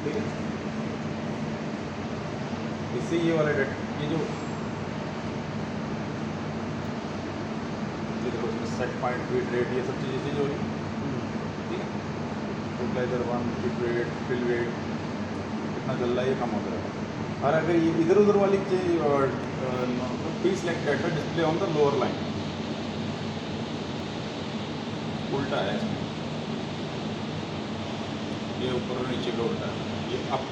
ठीक है। इससे ये वाला डेटा, ये जो ये देखो इसमें सेट पॉइंट, फीड रेट, ये सब चीज़ें हो रही है, ठीक है। Totaliser 1, feed rate, fill rate कितना चल रहा है, ये कम होता रहेगा। और अगर ये इधर उधर वाली चीज pre select data display on the lower line, उल्टा है इसमें, ये ऊपर और नीचे का उल्टा है। ये अप,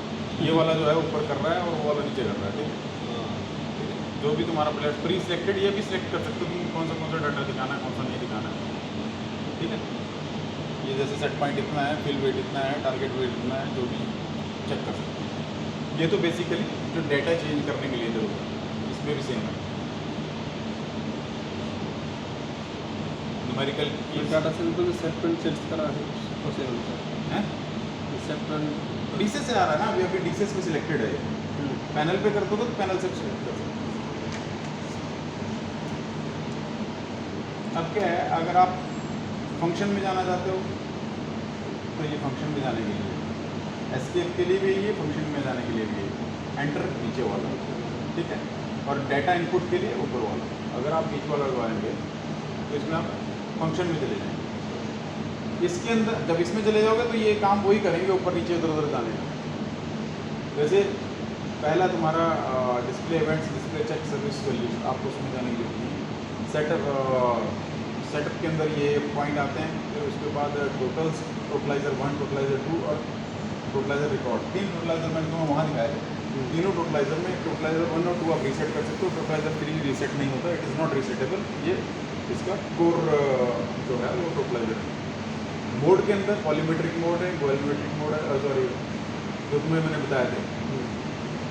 ये वाला जो है ऊपर कर रहा है और वो वाला नीचे कर रहा है, ठीक है। जो भी तुम्हारा प्लेयर प्री सिलेक्टेड, ये भी सिलेक्ट कर सकते हो तुम कौन सा डाटा दिखाना है, कौन सा नहीं दिखाना है, ठीक है। ये जैसे सेट पॉइंट इतना है, फिल वेट इतना है, टारगेट वेट इतना है, जो भी चेक कर सकते हो। ये तो बेसिकली जो डेटा चेंज करने के लिए जरूरत है, इसमें भी सेम है। न्यूमेरिकल की डाटा से बिल्कुल सेट पॉइंट चेंज करा है पॉसिबल है, सेट पॉइंट डीसेस से आ रहा है ना, अभी डीसेस में सिलेक्टेड है। पैनल पे कर दो तो पैनल से सिलेक्ट कर सकते हो। अब क्या है, अगर आप फंक्शन में जाना चाहते हो तो ये फंक्शन में जाने के लिए, एस्केप के लिए भी ये, फंक्शन में जाने के लिए भी ये, एंटर नीचे वाला, ठीक है। और डाटा इनपुट के लिए ऊपर वाला। अगर आप बीच वाला लगाएंगे तो इसमें आप फंक्शन में चले जाएंगे। इसके अंदर जब इसमें चले जाओगे तो ये काम वही करेंगे, ऊपर नीचे उधर उधर जाने का। वैसे पहला तुम्हारा display events, display check, service values, आपको उसमें जाने की जरूरत नहीं। सेटअप के अंदर ये पॉइंट आते हैं, फिर उसके बाद टोटल्स, टोटलाइजर 1, टोटलाइजर 2 और टोटलाइजर रिकॉर्ड। 3 टोटलाइजर मैंने तुम्हें वहाँ दिखाया है। तीनों टोटलाइजर में टोटलाइजर 1 और 2 आप रीसेट कर सकते हो, टोटलाइजर 3 रीसेट नहीं होता, इट इज़ नॉट रीसेटेबल। ये इसका कोर जो है वो टोटलाइजर है। मोड के अंदर वॉल्यूमेट्रिक मोड है, वॉल्यूमेट्रिक मोड है, सॉरी जो तुम्हें मैंने बताया था,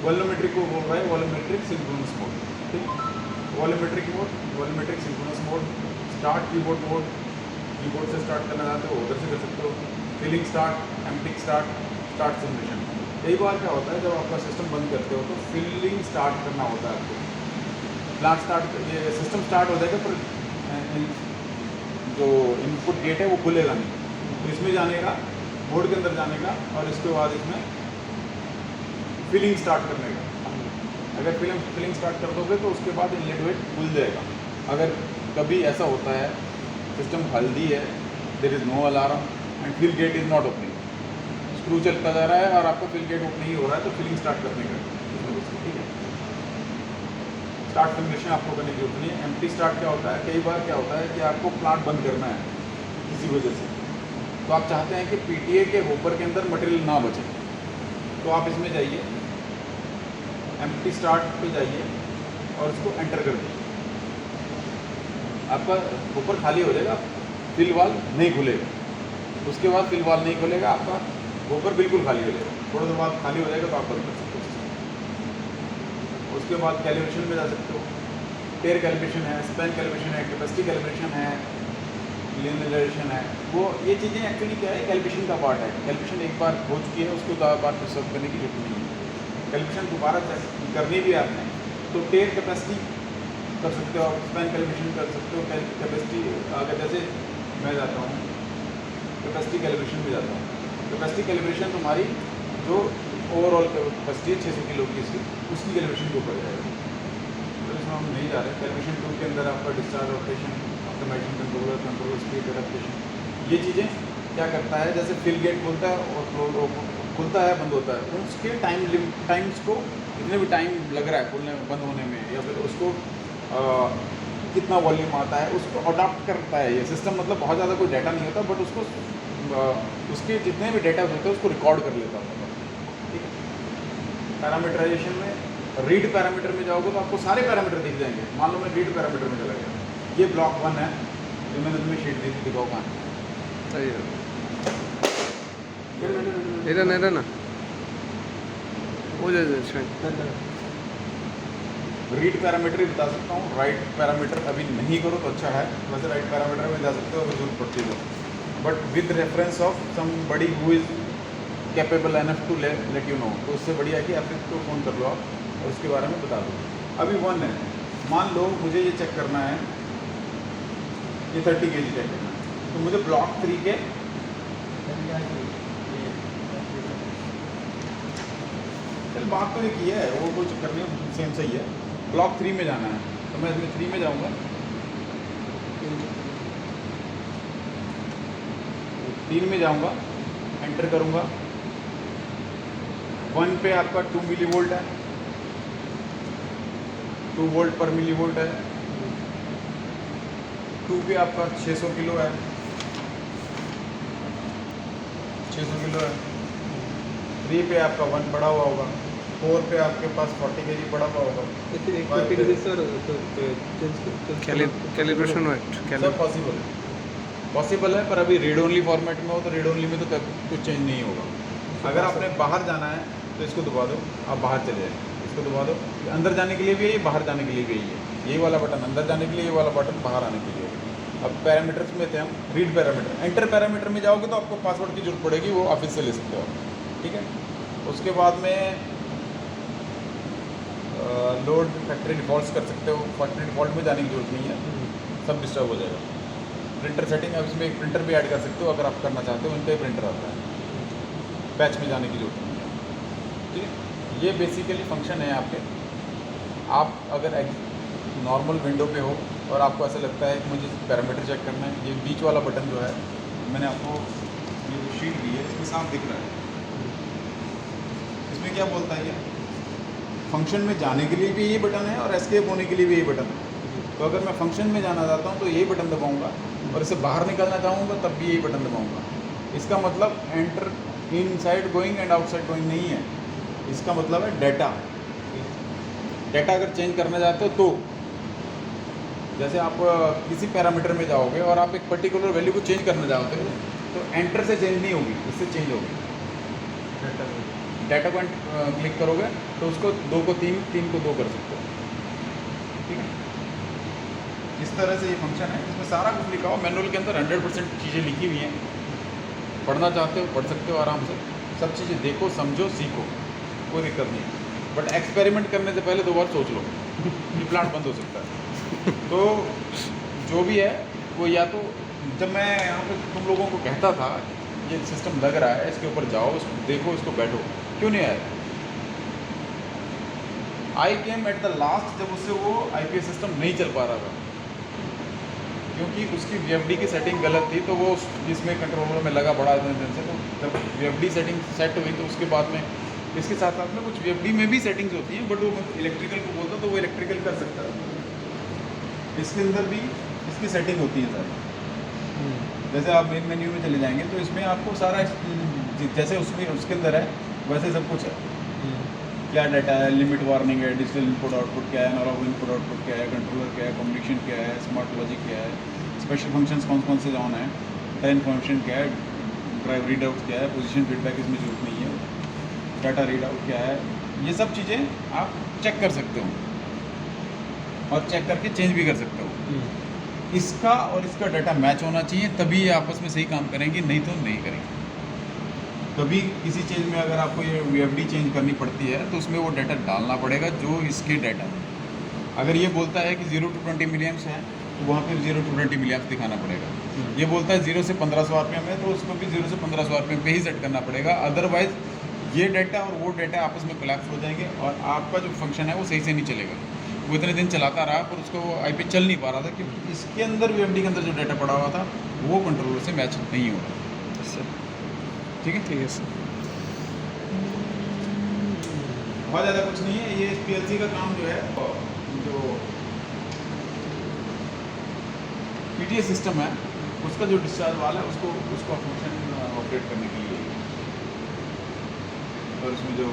वॉल्यूमेट्रिक को बोल रहा है वॉल्यूमेट्रिक सिंक्रोनस मोड, ठीक है। Volumetric mode, volumetric synchronous mode, start keyboard mode, keyboard से स्टार्ट करना चाहते हो उधर से कर सकते हो, filling start, emptying start, start simulation. कई बार क्या होता है जब आपका सिस्टम बंद करते हो तो फिलिंग स्टार्ट करना होता है आपको, प्लांट स्टार्ट, ये सिस्टम स्टार्ट हो जाएगा पर जो इनपुट गेट है वो खुलेगा नहीं। तो इसमें जाने का, मोड के अंदर जाने का, और इसके बाद इसमें फिलिंग स्टार्ट करने का। अगर फिलिंग स्टार्ट कर दोगे तो उसके बाद इनलेट वेट खुल जाएगा। अगर कभी ऐसा होता है सिस्टम हेल्दी है, there is no alarm and fill gate is not opening, screw चलता जा रहा है और आपका फिल गेट ओपन नहीं हो रहा है, तो फिलिंग स्टार्ट करने का, ठीक है। स्टार्ट सिमुलेशन आपको करने की जरूरत नहीं है। एम्प्टी स्टार्ट क्या होता है, कई बार क्या होता है कि आपको प्लांट बंद करना है किसी वजह से, तो आप चाहते हैं कि पीटीए के होपर के अंदर मटेरियल ना बचे, तो आप इसमें जाइए, एम्प्टी स्टार्ट पे जाइए और उसको एंटर कर दीजिए, आपका होपर खाली हो जाएगा, फिल वाल नहीं खुलेगा। उसके बाद फिल वाल नहीं खुलेगा, आपका होपर बिल्कुल खाली हो जाएगा। थोड़ी देर बाद खाली हो जाएगा तो आप बंद कर सकते हो। उसके बाद कैलिब्रेशन में जा सकते हो, टेयर कैलिब्रेशन है, स्पैन कैलिब्रेशन है, कैपेसिटी कैलिब्रेशन है, लिनियराइजेशन है। वो ये चीज़ें एक्चुअली क्या है, कैलिब्रेशन का पार्ट है। कैलिब्रेशन एक बार हो चुकी है, उसको बार सर्व करने की जरूरत नहीं है। कैलिब्रेशन दोबारा करनी भी आपने तो टेयर कैपेसिटी कर सकते हो, स्पैन कैलिब्रेशन कर सकते हो। कैपेसिटी अगर जैसे मैं जाता हूँ कैपेसिटी कैलिब्रेशन में जाता हूँ, कैपेसिटी कैलिब्रेशन तुम्हारी जो ओवरऑल कैपेसिटी है 600 किलो की उसकी कैलिब्रेशन के ऊपर जाएगा, तो इसमें हम नहीं जा रहे। कैलिब्रेशन टूल के अंदर आपका discharge operation, automation controller, controller speed adaptation, ये चीज़ें क्या करता है, जैसे फिल गेट खुलता है और खुलता है बंद होता है, उसके टाइम्स को जितने भी टाइम लग रहा है खुलने बंद होने में, या फिर उसको कितना वॉल्यूम आता है उसको अडॉप्ट करता है ये सिस्टम। मतलब बहुत ज़्यादा कोई डाटा नहीं होता, बट उसको उसके जितने भी डाटा होते हैं उसको रिकॉर्ड कर लेता है, ठीक है। पैरामीटराइजेशन में रीड पैरामीटर में जाओगे तो आपको सारे पैरामीटर दिख जाएंगे। मान लो मैं रीड पैरामीटर में चला गया, ये ब्लॉक 1 है जो मैंने तुम्हें शीट दी थी, दिखाओ कहाँ सही है। इधर ना हो जाए। रीड पैरामीटर ही बता सकता हूँ, राइट पैरामीटर अभी नहीं करो तो अच्छा है। वैसे राइट पैरामीटर में जा सकते हो अगर जरूरत पड़ती है, but with reference of somebody who is capable enough to let you know, तो उससे बढ़िया है कि आप इसको फ़ोन कर लो आप और उसके बारे में बता दो। अभी 1 है, मान लो मुझे ये चेक करना है, ये 30 kg चेक करना है, तो मुझे ब्लॉक 3 के नहीं बात तो एक ही है, वो कोई चक्कर नहीं, सेम सही है। ब्लॉक 3 में जाना है तो मैं इसमें 3 में जाऊँगा, 3 में जाऊँगा, एंटर करूँगा। 1 पे आपका 2 मिली वोल्ट है, 2 वोल्ट पर मिली वोल्ट है। 2 पे आपका 600 किलो है, 600 किलो है। 3 पे आपका 1 पड़ा हुआ होगा, 4 पे आपके पास 40 kg पड़ा हुआ होगा। कैलिब्रेशन वेट सब पॉसिबल है, पर अभी रीड ओनली फॉर्मेट में हो तो रीड ओनली में तो कुछ चेंज नहीं होगा। अगर आपने बाहर जाना है तो इसको दबा दो, आप बाहर चले जाए, इसको दबा दो। अंदर जाने के लिए भी है, बाहर जाने के लिए भी है। यही वाला बटन अंदर जाने के लिए, ये वाला बटन बाहर आने के लिए। अब पैरामीटर्स में थे हम, रीड पैरामीटर, एंटर पैरामीटर में जाओगे तो आपको पासवर्ड की जरूरत पड़ेगी, वो ऑफिस से ले सकते हो, ठीक है। उसके बाद में लोड फैक्ट्री डिफ़ॉल्ट कर सकते हो, फैक्ट्री डिफ़ॉल्ट में जाने की जरूरत नहीं है, सब डिस्टर्ब हो जाएगा। प्रिंटर सेटिंग, अब इसमें एक प्रिंटर भी ऐड कर सकते हो अगर आप करना चाहते हो, इनका ही प्रिंटर आता है, बैच में जाने की जरूरत नहीं है, ठीक है। ये बेसिकली फंक्शन है आपके। आप अगर नॉर्मल विंडो पे हो और आपको ऐसा लगता है कि मुझे पैरामीटर चेक करना है, ये बीच वाला बटन जो है, मैंने आपको ये जो शीट दी है इसमें साफ दिख रहा है। इसमें क्या बोलता है, ये फंक्शन में जाने के लिए भी यही बटन है और एस्केप होने के लिए भी यही बटन है। तो अगर मैं फंक्शन में जाना चाहता हूँ तो यही बटन दबाऊंगा, और इसे बाहर निकलना चाहूँगा तब भी यही बटन दबाऊंगा। इसका मतलब enter inside going and outside going नहीं है, इसका मतलब है डाटा। डाटा अगर चेंज करना चाहते हो तो जैसे आप किसी पैरामीटर में जाओगे और आप एक पर्टिकुलर वैल्यू को चेंज करना चाहते हो तो एंटर से चेंज नहीं होगी, इससे चेंज होगी। डाटा को क्लिक करोगे तो उसको 2 को 3, 3 को 2 कर सकते हो, ठीक है। इस तरह से ये फंक्शन है, इसमें सारा कुछ लिखा हो, मैनुअल के अंदर 100% चीज़ें लिखी हुई हैं। पढ़ना चाहते हो पढ़ सकते हो आराम से, सब चीज़ें देखो, समझो, सीखो, कोई दिक्कत नहीं। बट एक्सपेरिमेंट करने से पहले 2 बार सोच लो कि प्लांट बंद हो सकता है। तो जो भी है वो, या तो जब मैं यहाँ पे तुम लोगों को कहता था ये सिस्टम लग रहा है, इसके ऊपर जाओ, इसको देखो, इसको बैठो, क्यों नहीं आया? आई केम एट द लास्ट, जब उससे वो IPS सिस्टम नहीं चल पा रहा था क्योंकि उसकी VFD की सेटिंग गलत थी। तो वो इसमें कंट्रोलर में लगा बड़ा दिन से, तो जब VFD सेटिंग सेट हुई तो उसके बाद में इसके साथ साथ में कुछ VFD में भी सेटिंग्स होती हैं, बट वो इलेक्ट्रिकल को बोलता तो वो इलेक्ट्रिकल कर सकता है। इसके अंदर भी इसकी सेटिंग होती है सारी। जैसे आप मेन मेन्यू में चले जाएंगे तो इसमें आपको सारा जैसे उसमें उसके अंदर है वैसे सब कुछ है। क्या डाटा है, लिमिट वार्निंग है, डिजिटल इनपुट आउटपुट क्या है, एनालॉग इनपुट आउटपुट क्या है, कंट्रोलर क्या है, कम्युनिकेशन क्या है, स्मार्ट लॉजिक क्या है, स्पेशल फंक्शंस कौन कौन से ऑन है, टाइम फंक्शन क्या है, ड्राइव रीड आउट क्या है, पोजीशन फीडबैक इसमें जरूरत नहीं है, डाटा रीड आउट क्या है, ये सब चीज़ें आप चेक कर सकते हो और चेक करके चेंज भी कर सकते हो। इसका और इसका डाटा मैच होना चाहिए, तभी ये आपस में सही काम करेंगे, नहीं तो नहीं करेंगे। कभी किसी चीज़ में अगर आपको ये VFD चेंज करनी पड़ती है तो उसमें वो डाटा डालना पड़ेगा जो इसके डाटा है। अगर ये बोलता है कि 0 to 20 मिलियम्स है तो वहाँ पे 0 to 20 मिलियम्स दिखाना पड़ेगा। ये बोलता है 0 से 1500 RPM है तो उसको भी 0 से 1500 RPM पे ही सेट करना पड़ेगा, अदरवाइज ये डाटा और वो डाटा आपस में कोलैप्स हो जाएंगे और आपका जो फंक्शन है वो सही से नहीं चलेगा। वो इतने दिन चलाता रहा पर उसको वो IP चल नहीं पा रहा था क्योंकि इसके अंदर VFD के अंदर जो डाटा पड़ा हुआ था वो कंट्रोलर से मैच नहीं हो रहा। ठीक है, ठीक है सर। बहुत ज़्यादा कुछ नहीं है, ये PLC का काम जो है, जो PTS सिस्टम है उसका जो डिस्चार्ज वाला है उसको फंक्शन ऑपरेट करने के लिए, और उसमें जो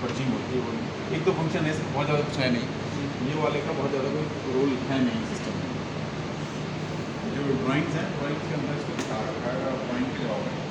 पर्चिंग होती है वो एक तो फंक्शन है, बहुत ज़्यादा कुछ है नहीं, ये वाले का बहुत ज़्यादा कोई रोल है नहीं सिस्टम में। जो ड्राइंग्स हैं, ड्राइंग्स के अंदर इसको दिखा रखा है, ड्राइंग पे जाओगे